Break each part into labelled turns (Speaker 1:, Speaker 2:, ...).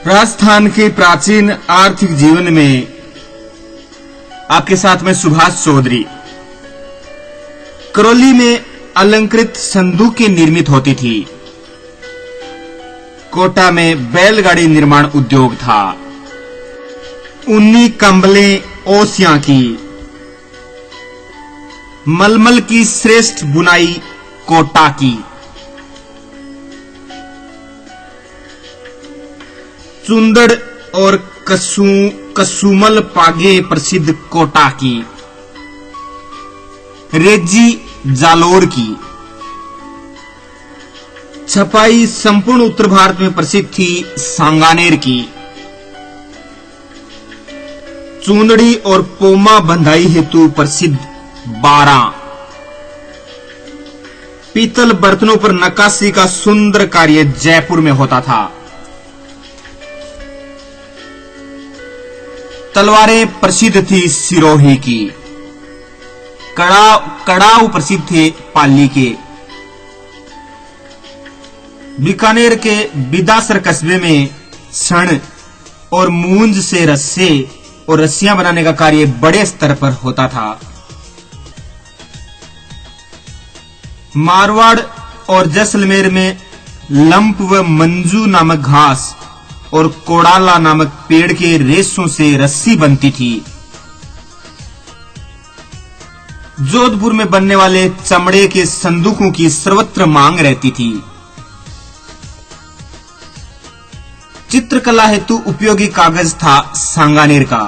Speaker 1: राजस्थान के प्राचीन आर्थिक जीवन में आपके साथ में सुभाष चौधरी। करौली में अलंकृत संदूकें निर्मित होती थी। कोटा में बैलगाड़ी निर्माण उद्योग था। ऊनी कंबलें ओसियां की, मलमल की श्रेष्ठ बुनाई कोटा की, चुंदड़ और कसुमल पागे प्रसिद्ध कोटा की, रेजी जालोर की। छपाई संपूर्ण उत्तर भारत में प्रसिद्ध थी सांगानेर की। चूंदड़ी और पोमा बंधाई हेतु प्रसिद्ध बारा। पीतल बर्तनों पर नक्काशी का सुंदर कार्य जयपुर में होता था। तलवारें प्रसिद्ध थी सिरोही की। कड़ाऊ प्रसिद्ध थे पाली के। बीकानेर के बिदासर कस्बे में सण और मूंज से रस्से और रस्सियां बनाने का कार्य बड़े स्तर पर होता था। मारवाड़ और जैसलमेर में लंप व मंजू नामक घास और कोड़ाला नामक पेड़ के रेशों से रस्सी बनती थी। जोधपुर में बनने वाले चमड़े के संदूकों की सर्वत्र मांग रहती थी। चित्रकला हेतु उपयोगी कागज था सांगानेर का।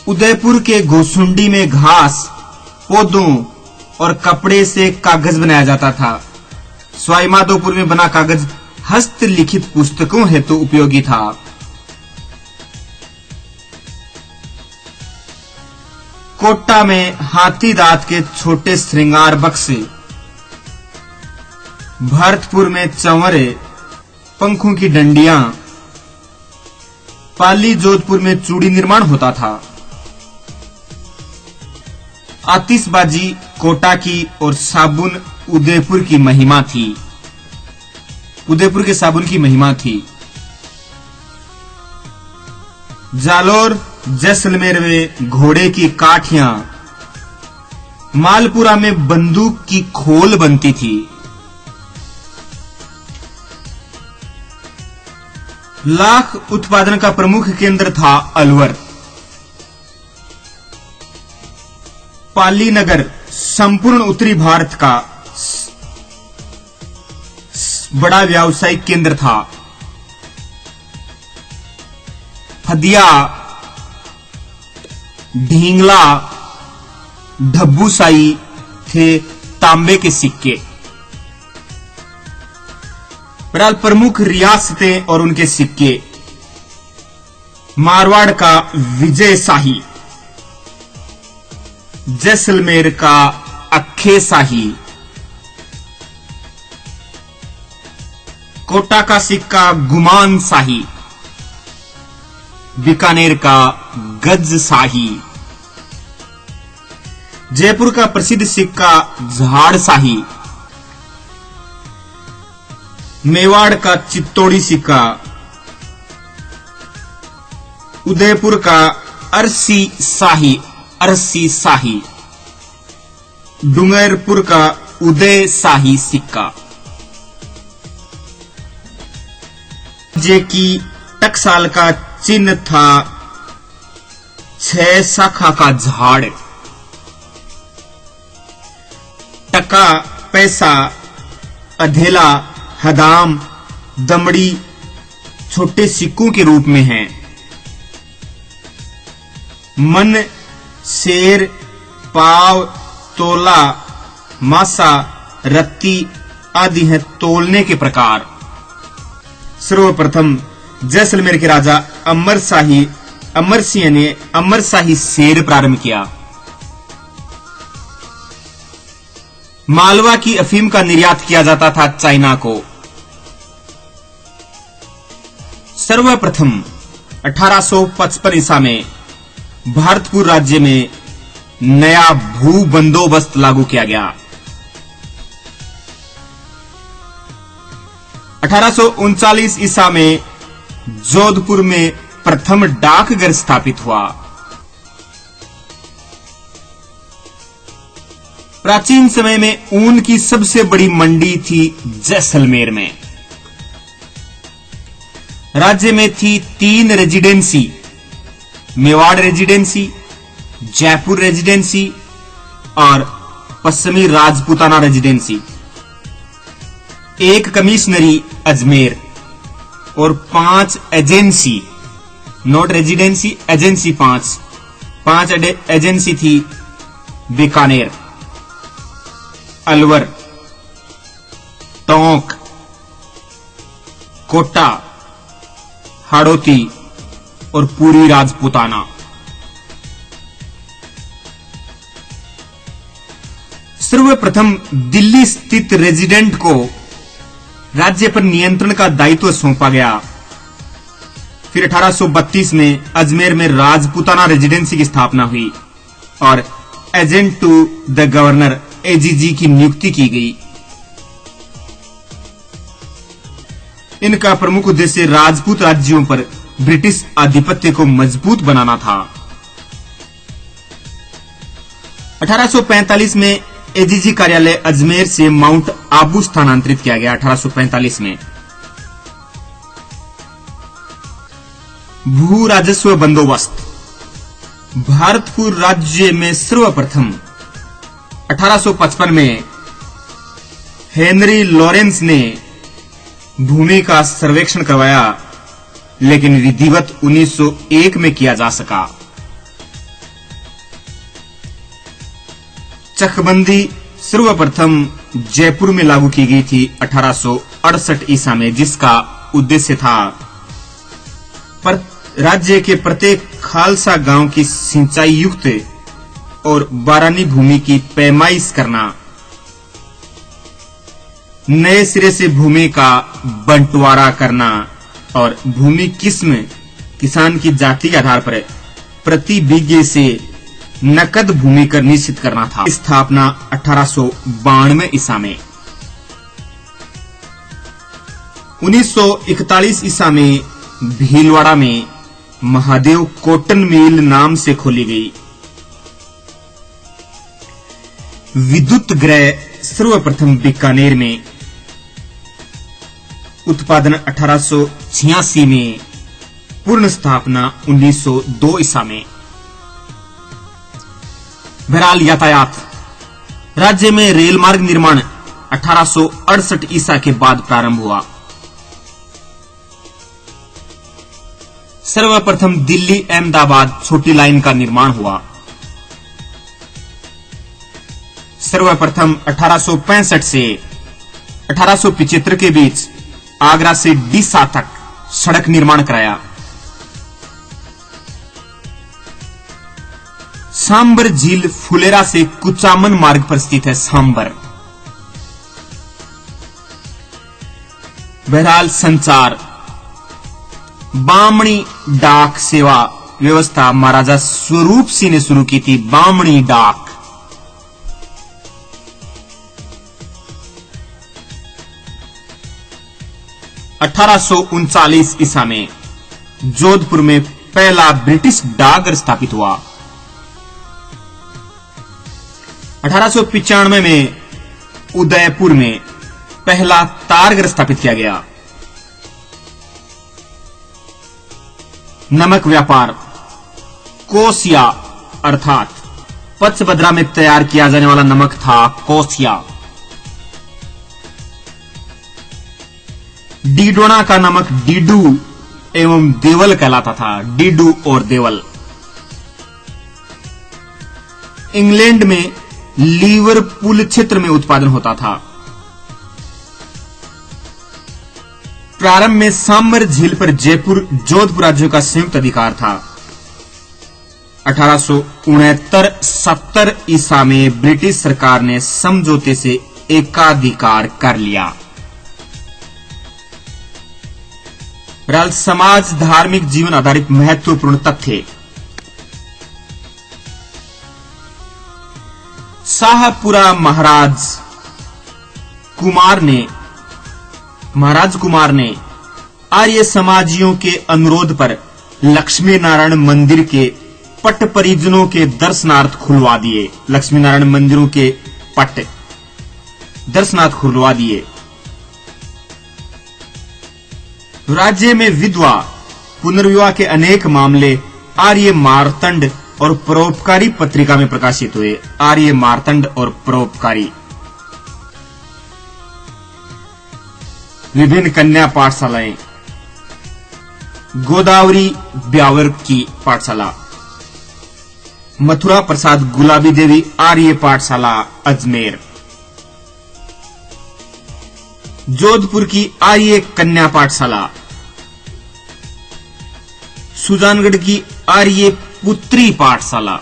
Speaker 1: उदयपुर के घोसुंडी में घास, पौधों और कपड़े से कागज बनाया जाता था। सवाईमाधोपुर में बना कागज हस्तलिखित पुस्तकों हेतु उपयोगी था। कोटा में हाथी दांत के छोटे श्रृंगार बक्से, भरतपुर में चंवरे, पंखों की डंडियां, पाली जोधपुर में चूड़ी निर्माण होता था। आतिशबाजी कोटा की और साबुन उदयपुर की महिमा थी। उदयपुर के साबुन की महिमा थी। जालोर जैसलमेर में घोड़े की काठियां, मालपुरा में बंदूक की खोल बनती थी। लाख उत्पादन का प्रमुख केंद्र था अलवर। पाली नगर संपूर्ण उत्तरी भारत का बड़ा व्यावसायिक केंद्र था। हदिया, ढींगला, ढब्बूसाई थे तांबे के सिक्के। बहरहाल प्रमुख रियासतें और उनके सिक्के। मारवाड़ का विजय शाही, जैसलमेर का अक्खे शाही, कोटा का सिक्का गुमान शाही, बीकानेर का गज शाही, जयपुर का प्रसिद्ध सिक्का झाड़ शाही, मेवाड़ का चित्तौड़ी सिक्का, उदयपुर का अरसी शाही, डूंगरपुर का उदय शाही सिक्का। जे की टकसाल का चिन्ह था 6 शाखा का झाड़। टका, पैसा, अधेला, हदाम, दमड़ी छोटे सिक्कों के रूप में हैं। मन, शेर, पाव, तोला, मासा, रत्ती आदि हैं तोलने के प्रकार। सर्वप्रथम जैसलमेर के राजा अमर सिंह ने अमरशाही शेर प्रारंभ किया। मालवा की अफीम का निर्यात किया जाता था चाइना को। सर्वप्रथम 1855 ईसा में भरतपुर राज्य में नया भू बंदोबस्त लागू किया गया। 1839 ईसा में जोधपुर में प्रथम डाकघर स्थापित हुआ। प्राचीन समय में ऊन की सबसे बड़ी मंडी थी जैसलमेर में। राज्य में थी 3 residency, Mewar residency, Jaipur residency और पश्चिमी राजपूताना रेजिडेंसी, 1 कमिश्नरी अजमेर और 5 agency, not residency, agency 5 agency थी बीकानेर, अलवर, टोंक, कोटा, हाड़ौती और पूरी राजपूताना। सर्वप्रथम दिल्ली स्थित रेजिडेंट को राज्य पर नियंत्रण का दायित्व सौंपा गया। फिर 1832 में अजमेर में राजपूताना रेजिडेंसी की स्थापना हुई और agent to the governor AGG की नियुक्ति की गई। इनका प्रमुख उद्देश्य राजपूत राज्यों पर ब्रिटिश आधिपत्य को मजबूत बनाना था। 1845 में एजीजी कार्यालय अजमेर से माउंट आबू स्थानांतरित किया गया। 1845 में भू राजस्व बंदोबस्त भारतपुर राज्य में सर्वप्रथम 1855 में हेनरी लॉरेंस ने भूमि का सर्वेक्षण करवाया, लेकिन विधिवत 1901 में किया जा सका। चकबंदी सर्वप्रथम जयपुर में लागू की गई थी 1868 ईसा में, जिसका उद्देश्य था राज्य के प्रत्येक खालसा गांव की सिंचाई युक्त और बारानी भूमि की पैमाइश करना, नए सिरे से भूमि का बंटवारा करना और भूमि किस्म किसान की जाति के आधार पर प्रति बीघे से नकद भूमि कर निश्चित करना था। स्थापना 1892 ईसा में। 1941 ईसा में भीलवाड़ा में महादेव कॉटन मिल नाम से खोली गई। विद्युत गृह सर्वप्रथम बीकानेर में। उत्पादन 1886 में, पूर्ण स्थापना 1902 ईसा में। बहरहाल यातायात राज्य में रेल मार्ग निर्माण 1868 ईसा के बाद प्रारंभ हुआ। सर्वप्रथम दिल्ली अहमदाबाद छोटी लाइन का निर्माण हुआ। सर्वप्रथम 1865 से 1875 के बीच आगरा से डीसा तक सड़क निर्माण कराया। सांबर झील फुलेरा से कुचामन मार्ग पर स्थित है। सांबर। बहरहाल संचार बामणी डाक सेवा व्यवस्था महाराजा स्वरूप सिंह ने शुरू की थी। बामणी डाक 1839 ईसा में जोधपुर में पहला ब्रिटिश डाकघर स्थापित हुआ। 1895 में उदयपुर में पहला तारघर स्थापित किया गया। नमक व्यापार कोसिया अर्थात पचभद्रा में तैयार किया जाने वाला नमक था कोसिया। डीडोना का नमक डीडू एवं देवल कहलाता था। डीडू और देवल। इंग्लैंड में लिवरपूल क्षेत्र में उत्पादन होता था। प्रारंभ में सांबर झील पर जयपुर जोधपुर राज्यों का संयुक्त अधिकार था। 1869-70 ईसा में ब्रिटिश सरकार ने समझौते से एकाधिकार कर लिया। बहरहाल समाज धार्मिक जीवन आधारित महत्वपूर्ण तथ्य। शाहपुरा महाराज कुमार ने महाराज कुमार ने आर्य समाजियों के अनुरोध पर लक्ष्मी नारायण मंदिर के पट परिजनों के दर्शनार्थ खुलवा दिए। लक्ष्मी नारायण मंदिरों के पट दर्शनार्थ खुलवा दिए। राज्य में विधवा पुनर्विवाह के अनेक मामले आर्य मार्तंड और परोपकारी पत्रिका में प्रकाशित हुए। आर्य मार्तंड और परोपकारी। विभिन्न कन्या पाठशालाएं। गोदावरी ब्यावर की पाठशाला, मथुरा प्रसाद गुलाबी देवी आर्य पाठशाला अजमेर, जोधपुर की आर्य कन्या पाठशाला, सुजानगढ़ की आर्य पुत्री पाठशाला,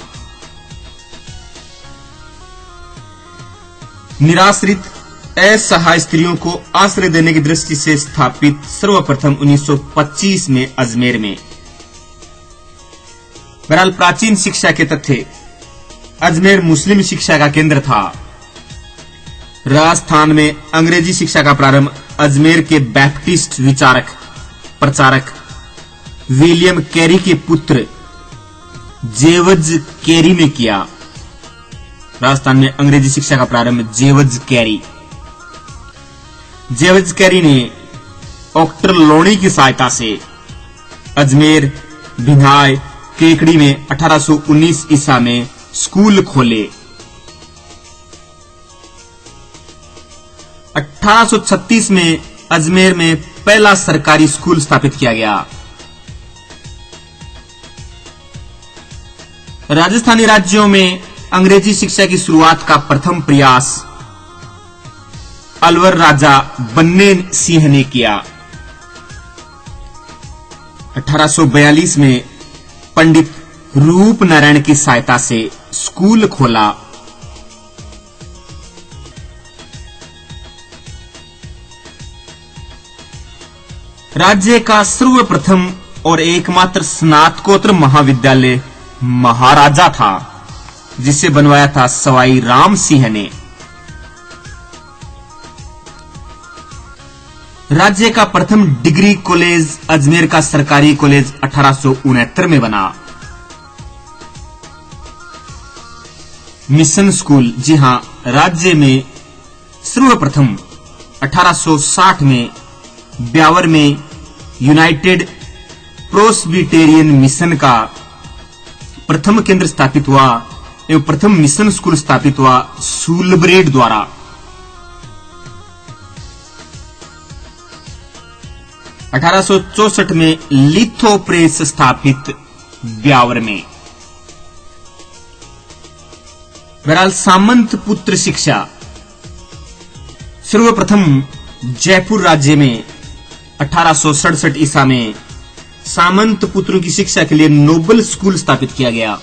Speaker 1: निराश्रित असहाय स्त्रियों को आश्रय देने की दृष्टि से स्थापित सर्वप्रथम 1925 में अजमेर में। बहरहाल प्राचीन शिक्षा के तथ्य। अजमेर मुस्लिम शिक्षा का केंद्र था। राजस्थान में अंग्रेजी शिक्षा का प्रारंभ अजमेर के बैप्टिस्ट विचारक प्रचारक विलियम कैरी के पुत्र जेवज कैरी ने किया। राजस्थान में अंग्रेजी शिक्षा का प्रारंभ जेवज कैरी ने डॉक्टर लोणी की सहायता से अजमेर, भिंगाई, केकड़ी में 1819 ईसा में स्कूल खोले। 1836 में अजमेर में पहला सरकारी स्कूल स्थापित किया गया। राजस्थानी राज्यों में अंग्रेजी शिक्षा की शुरुआत का प्रथम प्रयास अलवर राजा बन्ने सिंह ने किया। 1842 में पंडित रूप नारायण की सहायता से स्कूल खोला। राज्य का सर्वप्रथम और एकमात्र स्नातकोत्तर महाविद्यालय महाराजा था, जिसे बनवाया था सवाई राम सिंह ने। राज्य का प्रथम डिग्री कॉलेज अजमेर का सरकारी कॉलेज 1869 में बना। मिशन स्कूल, जी हां, राज्य में सर्वप्रथम 1860 में ब्यावर में यूनाइटेड प्रोस्बिटेरियन मिशन का प्रथम केंद्र स्थापित हुआ एवं प्रथम मिशन स्कूल स्थापित हुआ सूलब्रेड द्वारा। 1864 में लिथो प्रेस स्थापित ब्यावर में। बहरहाल सामंत पुत्र शिक्षा सर्वप्रथम जयपुर राज्य में 1867 ईसा में सामंत पुत्रों की शिक्षा के लिए नोबल स्कूल स्थापित किया गया।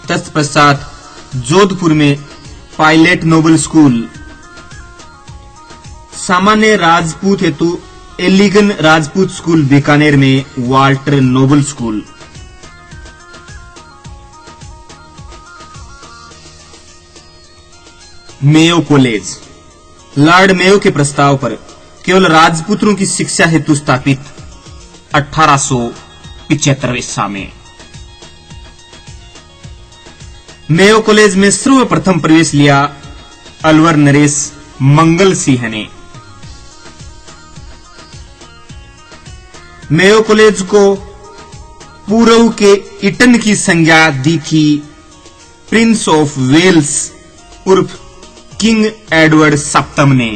Speaker 1: तत्पश्चात जोधपुर में पायलट नोबल स्कूल, सामान्य राजपूत हेतु एलिगन राजपूत स्कूल बीकानेर में Walter Noble school. Mayo college lord Mayo के प्रस्ताव पर केवल राजपुत्रों की शिक्षा हेतु स्थापित 1875 ईसा में। मेयो कॉलेज में सर्वप्रथम प्रवेश लिया अलवर नरेश मंगल सिंह ने। मेयो कॉलेज को पूर्व के इटन की संज्ञा दी थी प्रिंस ऑफ वेल्स उर्फ किंग एडवर्ड सप्तम ने।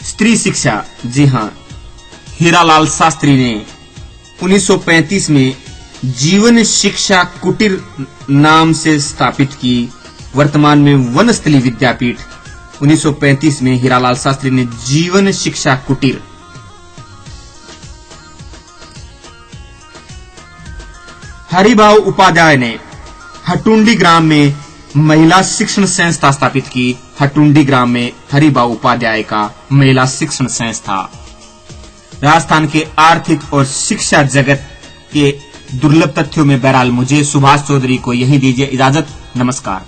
Speaker 1: स्त्री शिक्षा, जी हां, हीरालाल शास्त्री ने 1935 में जीवन शिक्षा कुटीर नाम से स्थापित की। वर्तमान में वनस्थली विद्यापीठ। 1935 में हीरालाल शास्त्री ने जीवन शिक्षा कुटीर। हरिभाव उपाध्याय ने हटुंडी ग्राम में महिला शिक्षण संस्था स्थापित की। हटुंडी ग्राम में हरिभाव उपाध्याय का महिला शिक्षण संस्था। राजस्थान के आर्थिक और शिक्षा जगत के दुर्लभ तथ्यों में बहरहाल मुझे सुभाष चौधरी को यही दीजिए इजाजत। नमस्कार।